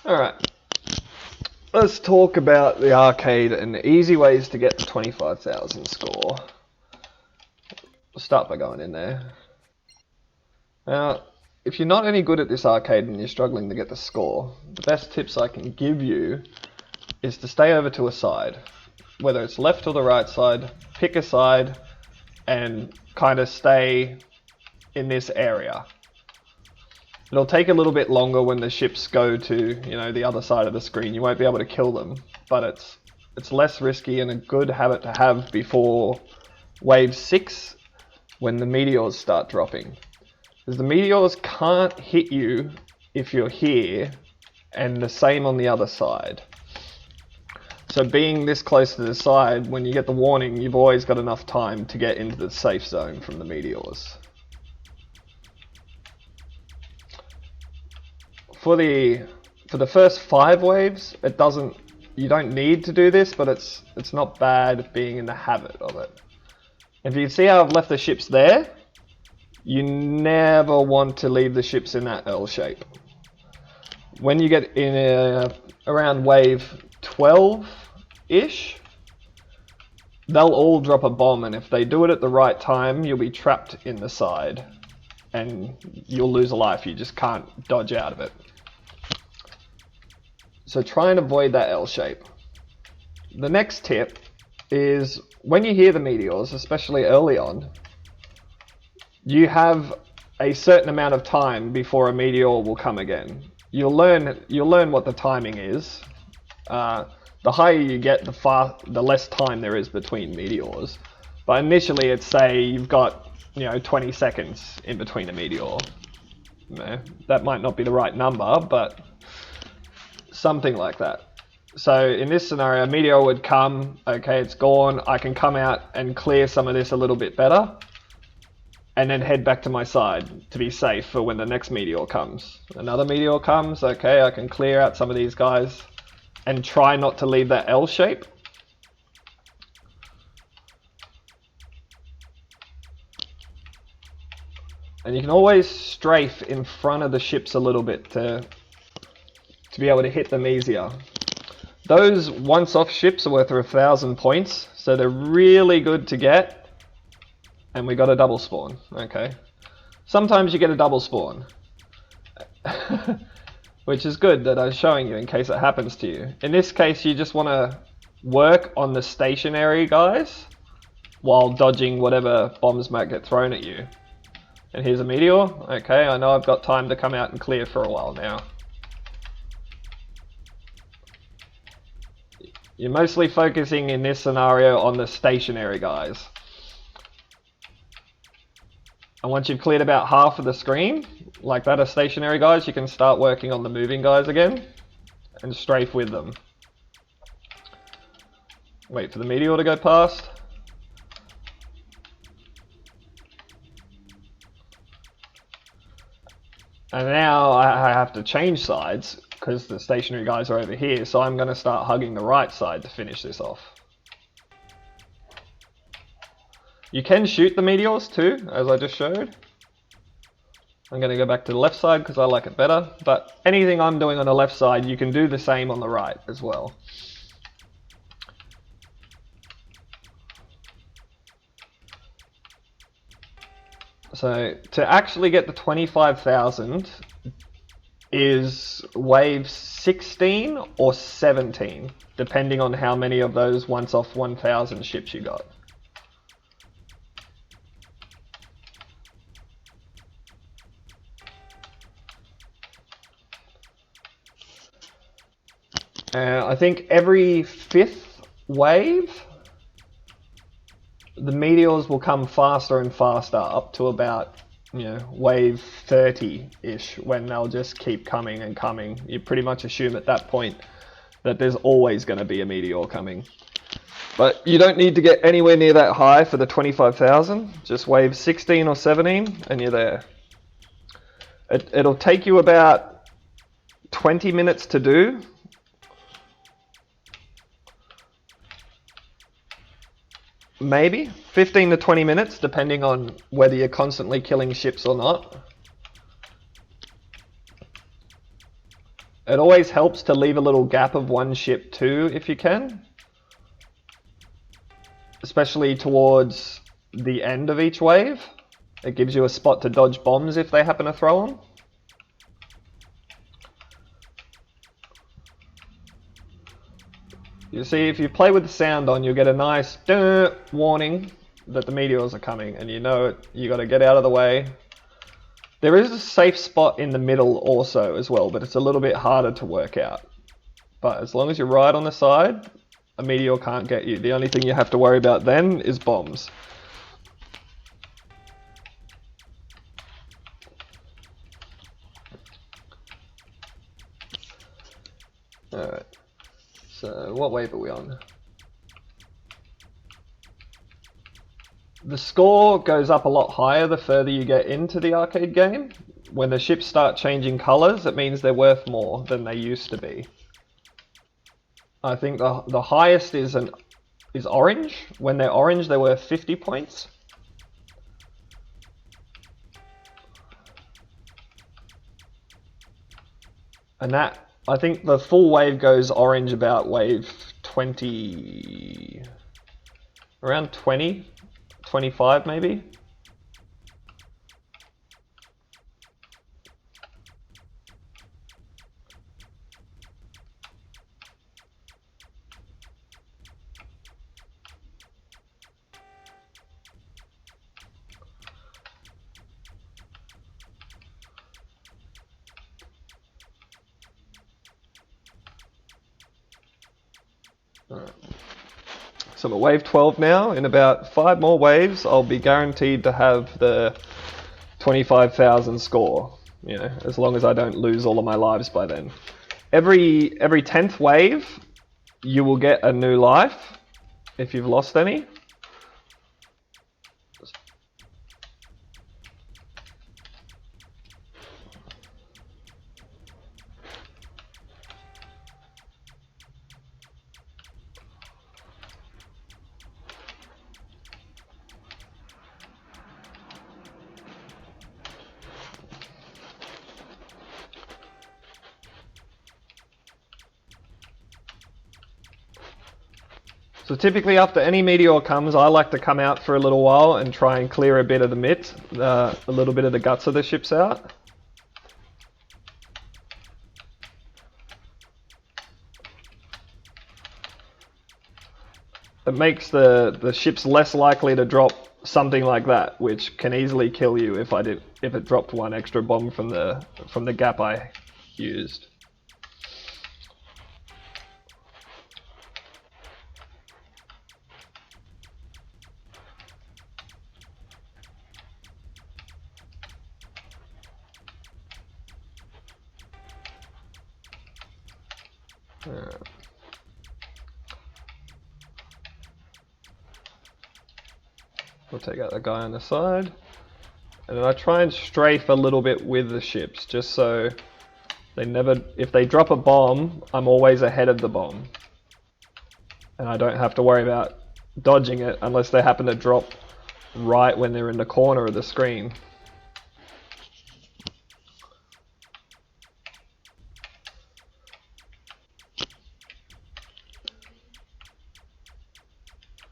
Alright, let's talk about the arcade and the easy ways to get the 25,000 score. We'll start by going in there. Now, if you're not any good at this arcade and you're struggling to get the score, the best tips I can give you is to stay over to a side. Whether it's left or the right side, pick a side and kind of stay in this area. It'll take a little bit longer when the ships go to, the other side of the screen. You won't be able to kill them, but it's less risky and a good habit to have before wave 6 when the meteors start dropping. Because the meteors can't hit you if you're here, and the same on the other side. So being this close to the side, when you get the warning, you've always got enough time to get into the safe zone from the meteors. For the first 5 waves, you don't need to do this, but it's not bad being in the habit of it. If you see how I've left the ships there, you never want to leave the ships in that L shape. When you get in around wave 12-ish, they'll all drop a bomb, and if they do it at the right time, you'll be trapped in the side and you'll lose a life. You just can't dodge out of it. So try and avoid that L shape. The next tip is when you hear the meteors, especially early on, you have a certain amount of time before a meteor will come again. You'll learn what the timing is. The higher you get, the less time there is between meteors. But initially, it's say you've got 20 seconds in between a meteor. That might not be the right number, but something like that. So in this scenario, a meteor would come, okay, it's gone, I can come out and clear some of this a little bit better, and then head back to my side to be safe for when the next meteor comes. Another meteor comes, okay, I can clear out some of these guys and try not to leave that L shape. And you can always strafe in front of the ships a little bit to be able to hit them easier. Those once-off ships are worth 1,000 points, so they're really good to get. And we got a double spawn, okay. Sometimes you get a double spawn, which is good that I was showing you in case it happens to you. In this case, you just want to work on the stationary guys while dodging whatever bombs might get thrown at you. And here's a meteor. Okay, I know I've got time to come out and clear for a while now. You're mostly focusing in this scenario on the stationary guys. And once you've cleared about half of the screen, like that are stationary guys, you can start working on the moving guys again and strafe with them. Wait for the meteor to go past. And now I have to change sides because the stationary guys are over here, so I'm going to start hugging the right side to finish this off. You can shoot the meteors too, as I just showed. I'm going to go back to the left side because I like it better, but anything I'm doing on the left side, you can do the same on the right as well. So to actually get the 25,000 is wave 16 or 17, depending on how many of those once off 1,000 ships you got. I think every 5th wave, the meteors will come faster and faster up to about, wave 30-ish, when they'll just keep coming and coming. You pretty much assume at that point that there's always going to be a meteor coming. But you don't need to get anywhere near that high for the 25,000. Just wave 16 or 17 and you're there. It'll take you about 20 minutes to do. Maybe 15 to 20 minutes, depending on whether you're constantly killing ships or not. It always helps to leave a little gap of one ship too, if you can. Especially towards the end of each wave. It gives you a spot to dodge bombs if they happen to throw them. You see, if you play with the sound on, you'll get a nice warning that the meteors are coming, and you know it. You got to get out of the way. There is a safe spot in the middle also as well, but it's a little bit harder to work out. But as long as you're right on the side, a meteor can't get you. The only thing you have to worry about then is bombs. Alright. So, what wave are we on? The score goes up a lot higher the further you get into the arcade game. When the ships start changing colours, it means they're worth more than they used to be. I think the highest is orange. When they're orange, they're worth 50 points. And that, I think the full wave goes orange about wave 20, around 20, 25 maybe. So I'm at wave 12 now. In about 5 more waves, I'll be guaranteed to have the 25,000 score. You know, as long as I don't lose all of my lives by then. Every 10th wave, you will get a new life if you've lost any. So typically after any meteor comes, I like to come out for a little while and try and clear a bit of the mitt, a little bit of the guts of the ships out. It makes the ships less likely to drop something like that, which can easily kill you if it dropped one extra bomb from the gap I used. We'll take out the guy on the side, and then I try and strafe a little bit with the ships, just so if they drop a bomb, I'm always ahead of the bomb, and I don't have to worry about dodging it unless they happen to drop right when they're in the corner of the screen.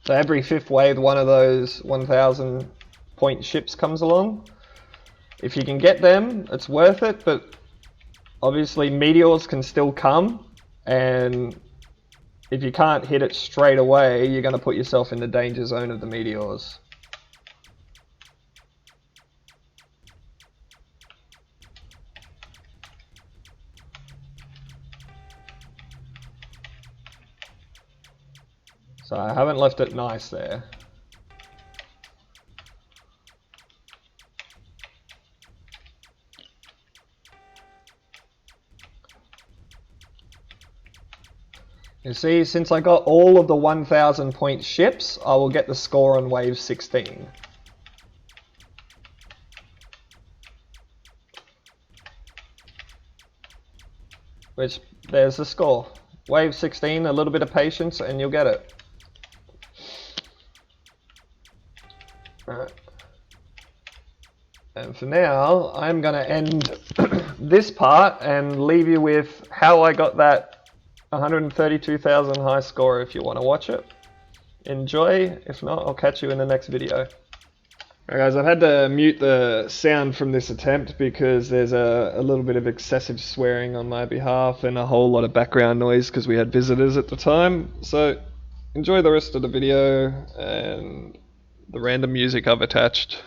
So every 5th wave, one of those 1,000 point ships comes along. If you can get them, it's worth it, but obviously meteors can still come, and if you can't hit it straight away, you're going to put yourself in the danger zone of the meteors. So I haven't left it nice there. You see, since I got all of the 1,000 point ships, I will get the score on wave 16. Which, there's the score. Wave 16, a little bit of patience and you'll get it. Alright. And for now, I'm going to end this part and leave you with how I got that 132,000 high score if you want to watch it. Enjoy. If not, I'll catch you in the next video. Alright guys, I've had to mute the sound from this attempt because there's a little bit of excessive swearing on my behalf and a whole lot of background noise because we had visitors at the time. So enjoy the rest of the video and the random music I've attached.